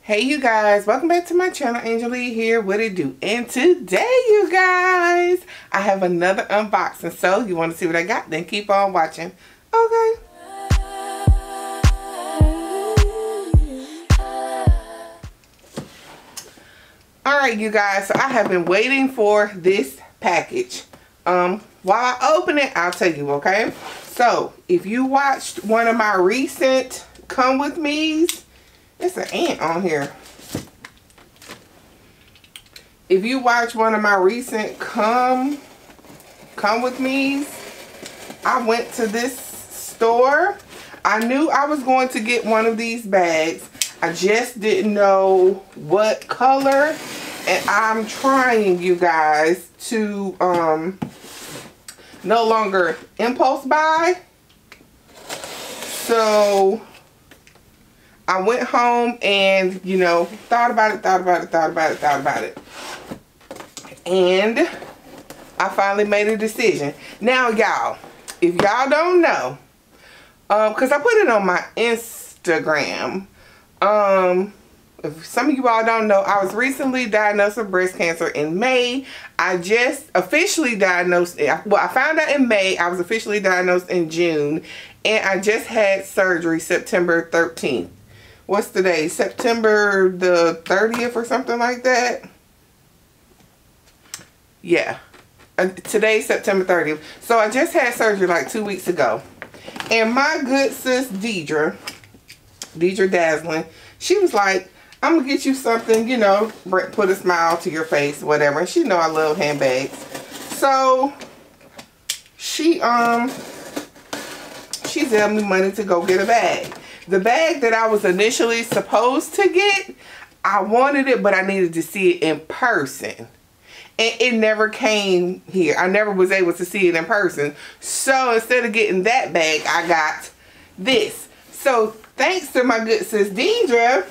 Hey you guys, welcome back to my channel. ANGELLE here. What it do? And today you guys, I have another unboxing. So you want to see what I got? Then keep on watching. Okay. Alright you guys, so I have been waiting for this package. While I open it, I'll tell you, okay? So if you watched one of my recent Come With Me's, there's an ant on here. If you watch one of my recent Come With Me's, I went to this store. I knew I was going to get one of these bags. I just didn't know what color. And I'm trying, you guys, to no longer impulse buy. So I went home and, you know, thought about it. And I finally made a decision. Now, y'all, if y'all don't know, because I put it on my Instagram, if some of you all don't know, I was recently diagnosed with breast cancer in May. I just officially diagnosed, well, I found out in May. I was officially diagnosed in June. And I just had surgery September 13th. What's today? September the 30th or something like that? Yeah. Today's September 30th. So I just had surgery like 2 weeks ago. And my good sis Deidre Dazzling, she was like, I'm going to get you something, you know, put a smile to your face, whatever. And she know I love handbags. So she sent me money to go get a bag. The bag that I was initially supposed to get, I wanted it, but I needed to see it in person. And it never came here. I never was able to see it in person. So instead of getting that bag, I got this. So thanks to my good sis Deidre,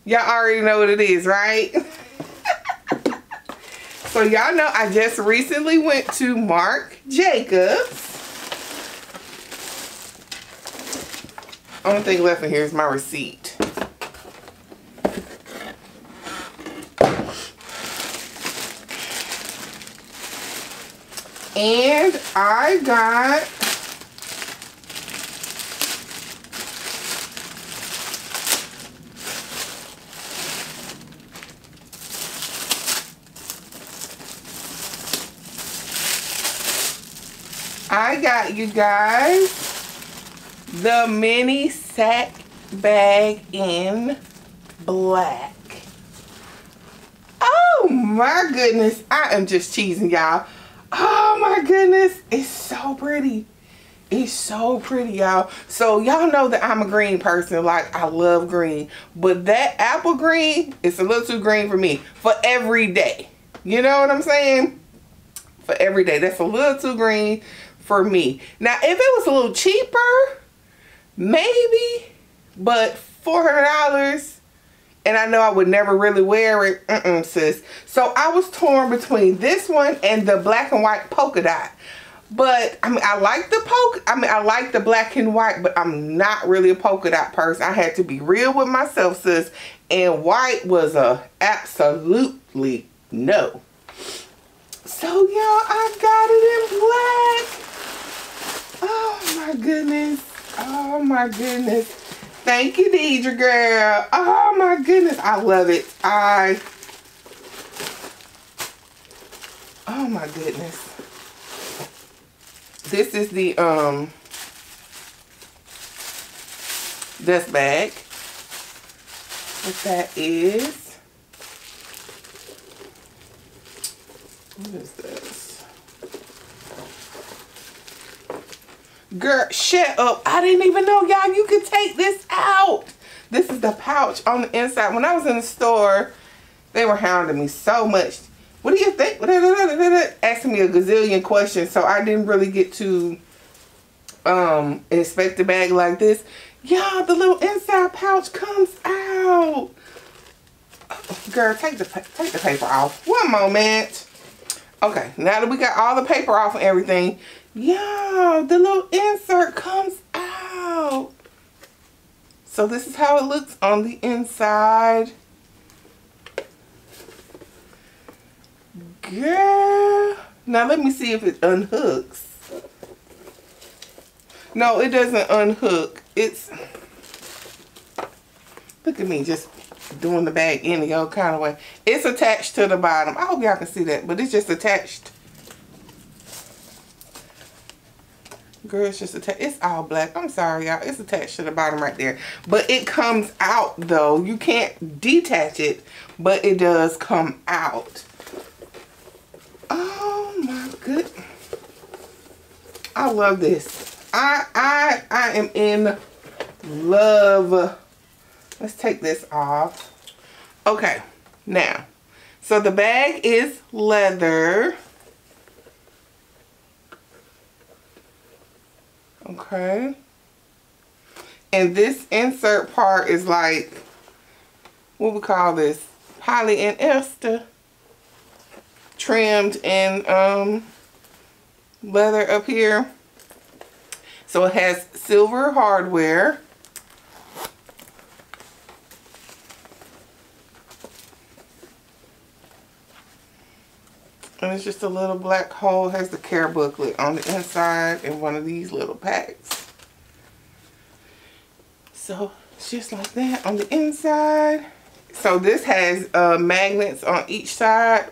y'all already know what it is, right? So y'all know I just recently went to Marc Jacobs. Only thing left in here is my receipt. And I got you guys the mini sack bag in black. Oh my goodness, I am just cheesing, y'all. Oh my goodness, it's so pretty. It's so pretty, y'all. So y'all know that I'm a green person. Like, I love green, but that apple green is a little too green for me for every day. You know what I'm saying? For every day, that's a little too green for me. Now, if it was a little cheaper, maybe, but $400, and I know I would never really wear it, sis. So I was torn between this one and the black and white polka dot. But I mean, I like the black and white, but I'm not really a polka dot person. I had to be real with myself, sis, and white was a absolutely no. So y'all, I got it in black. Oh my goodness. Oh my goodness. Thank you, Deidre girl. Oh my goodness. I love it. Oh my goodness. This is the dust bag. What that is. What is this? Girl, shut up. I didn't even know, y'all, you could take this out. This is the pouch on the inside. When I was in the store, they were hounding me so much. What do you think? Asking me a gazillion questions. So I didn't really get to inspect the bag like this. Y'all, the little inside pouch comes out. Girl, take the paper off. One moment. Okay, now that we got all the paper off and everything, y'all, the little insert comes out. So this is how it looks on the inside. Girl. Now let me see if it unhooks. No, it doesn't unhook. It's, look at me just doing the bag any old kind of way. It's attached to the bottom. I hope y'all can see that, but it's just attached. Girl, it's just attached. It's all black. I'm sorry, y'all. It's attached to the bottom right there. But it comes out, though. You can't detach it, but it does come out. Oh, my goodness. I love this. I am in love. Let's take this off. Okay, now, so the bag is leather. Okay. And this insert part is like, what we call this? Poly and ester. Trimmed in leather up here. So it has silver hardware. And it's just a little black hole. It has the care booklet on the inside and one of these little packs. So it's just like that on the inside. So this has magnets on each side.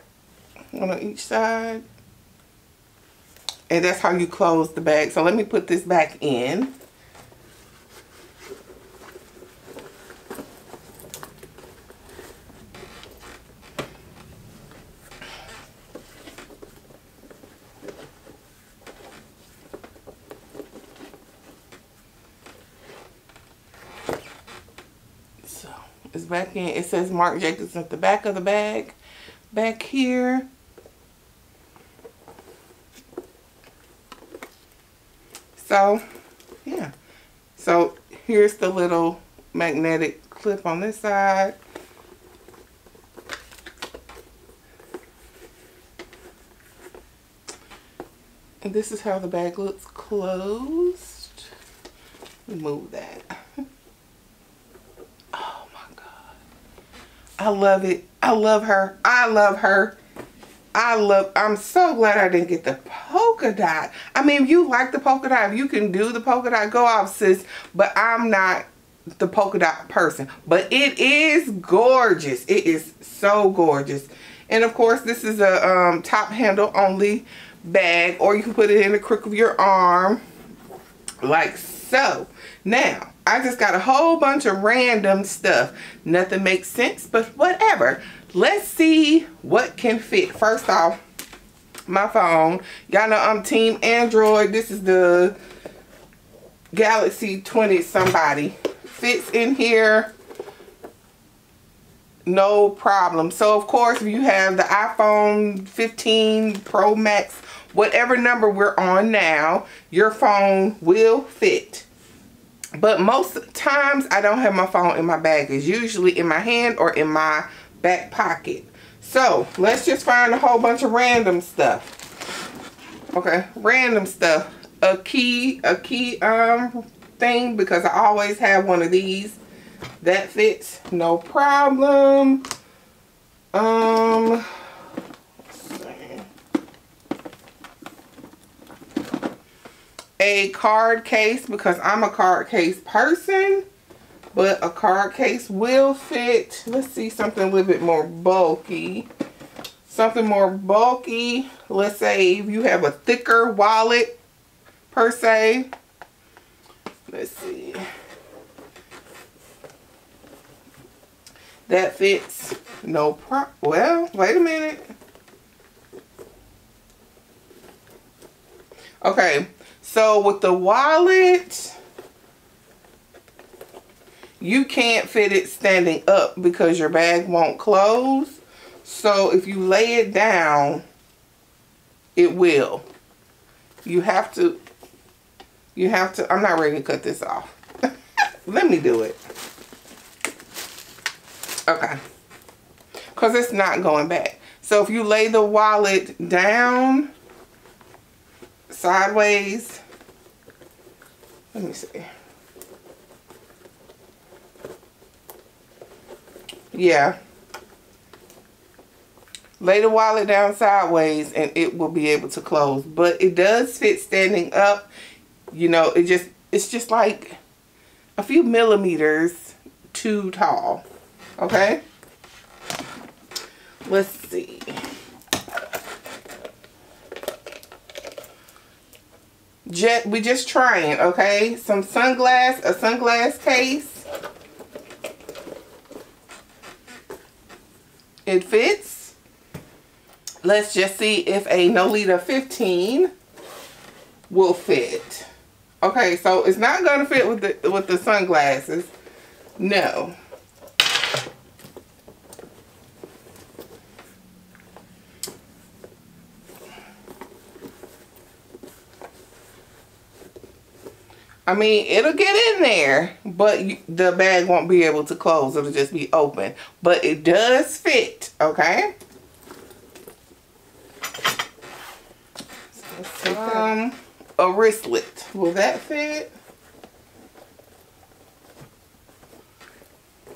One on each side. And that's how you close the bag. So let me put this back in. So it's back in. It says Marc Jacobs at the back of the bag. Back here. So, yeah. So, here's the little magnetic clip on this side. And this is how the bag looks closed. Remove that. Oh my God. I love it. I love her. I love her. I'm so glad I didn't get the polka dot. I mean, if you like the polka dot, if you can do the polka dot, go off, sis. But I'm not the polka dot person. But it is gorgeous. It is so gorgeous. And of course, this is a top handle only bag. Or you can put it in the crook of your arm. Like so. Now, I just got a whole bunch of random stuff. Nothing makes sense, but whatever. Let's see what can fit. First off, my phone. Y'all know I'm team Android. This is the Galaxy 20 somebody. Fits in here. No problem. So, of course, if you have the iPhone 15 Pro Max, whatever number we're on now, your phone will fit. But most times, I don't have my phone in my bag. It's usually in my hand or in my back pocket. So let's just find a whole bunch of random stuff. Okay, random stuff. A key thing, because I always have one of these that fits, no problem. Let's see. A card case, because I'm a card case person. But a card case will fit. Let's see something a little bit more bulky. Something more bulky. Let's say if you have a thicker wallet, per se. Let's see. That fits. No problem. Well, wait a minute. Okay. So with the wallet, you can't fit it standing up because your bag won't close. So if you lay it down, it will. You have to, I'm not ready to cut this off. Let me do it. Okay. Because it's not going back. So if you lay the wallet down, sideways, let me see. Yeah. Lay the wallet down sideways and it will be able to close. But it does fit standing up. You know, it's just like a few millimeters too tall. Okay? Let's see. We just trying, okay? A sunglass case. It fits. Let's just see if a Nolita 15 will fit. Okay, so it's not gonna fit with the sunglasses. No. I mean, it'll get in there, but the bag won't be able to close. It'll just be open. But it does fit, okay? So let's take a wristlet. Will that fit?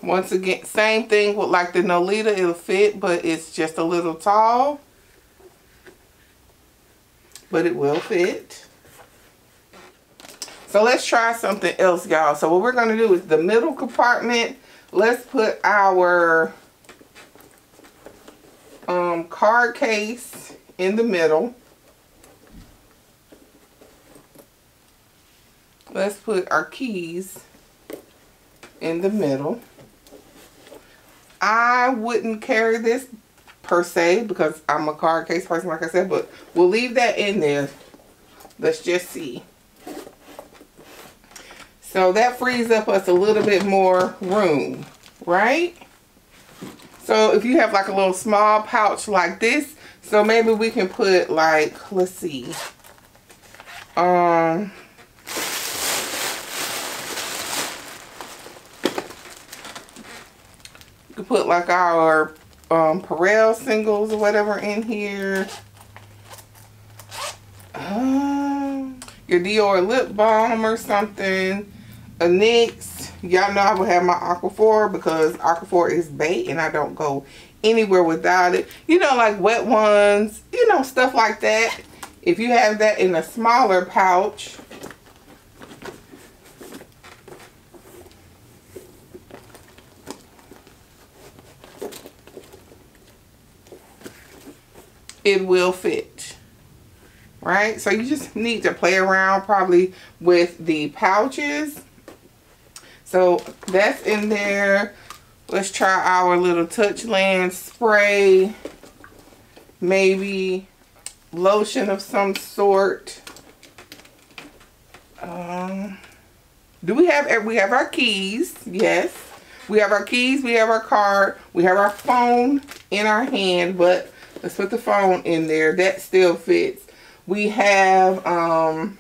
Once again, same thing with like the Nolita. It'll fit, but it's just a little tall. But it will fit. So let's try something else, y'all. So what we're going to do is the middle compartment. Let's put our card case in the middle. Let's put our keys in the middle. I wouldn't carry this per se because I'm a card case person, like I said, but we'll leave that in there. Let's just see. So that frees up us a little bit more room, right? So if you have like a little small pouch like this, so maybe we can put like, let's see. You could put like our Perel singles or whatever in here. Your Dior lip balm or something. A NYX. Y'all know I will have my Aquaphor because Aquaphor is bait and I don't go anywhere without it. You know, like wet ones, you know, stuff like that. If you have that in a smaller pouch, it will fit. Right? So you just need to play around probably with the pouches. So that's in there. Let's try our little Touchland spray. Maybe lotion of some sort. We have our keys. Yes. We have our keys. We have our card. We have our phone in our hand. But let's put the phone in there. That still fits. We have hand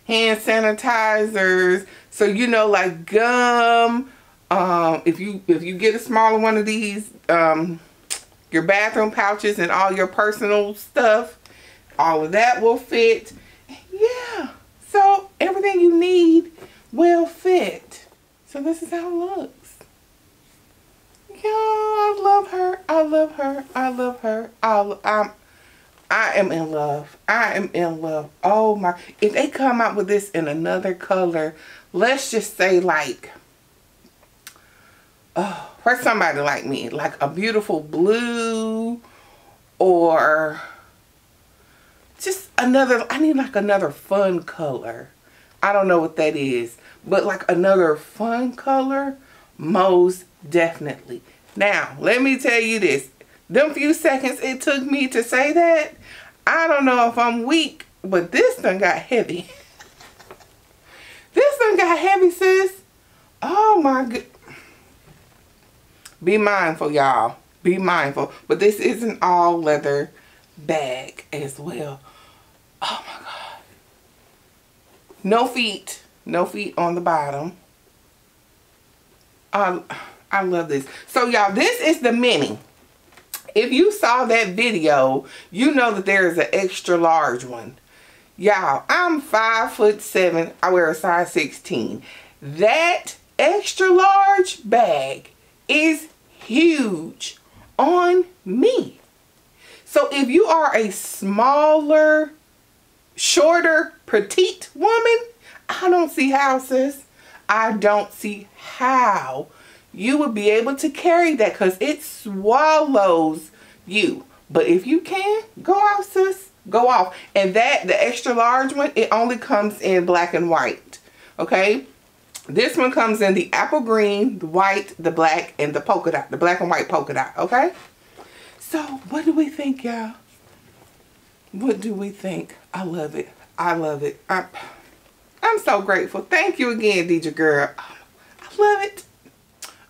sanitizers. So, you know, like gum. If you get a smaller one of these, your bathroom pouches and all your personal stuff, all of that will fit. Yeah. So everything you need will fit. So this is how it looks. Y'all, I love her. I love her. I love her. I am in love. I am in love. Oh my. If they come out with this in another color, let's just say like, oh, for somebody like me, like a beautiful blue or just another, I need like another fun color. I don't know what that is, but like another fun color, most definitely. Now, let me tell you this. Them few seconds it took me to say that, I don't know if I'm weak, but this done got heavy. This done got heavy, sis. Oh my god. Be mindful, y'all. Be mindful. But this is an all leather bag as well. Oh my god. No feet. No feet on the bottom. I love this. So y'all, this is the mini. If you saw that video, you know that there is an extra large one. Y'all, I'm 5'7". I wear a size 16. That extra large bag is huge on me. So if you are a smaller, shorter, petite woman, I don't see how, sis. I don't see how you would be able to carry that, because it swallows you. But if you can, go off, sis. Go off. And that, the extra large one, it only comes in black and white. Okay? This one comes in the apple green, the white, the black, and the polka dot. The black and white polka dot. Okay? So, what do we think, y'all? What do we think? I love it. I love it. I'm so grateful. Thank you again, DJ girl. I love it.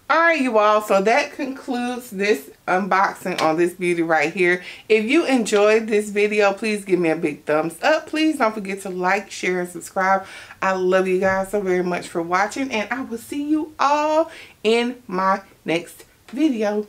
Alright, you all, so that concludes this unboxing on this beauty right here. If you enjoyed this video, please give me a big thumbs up. Please don't forget to like, share, and subscribe. I love you guys so very much for watching, and I will see you all in my next video.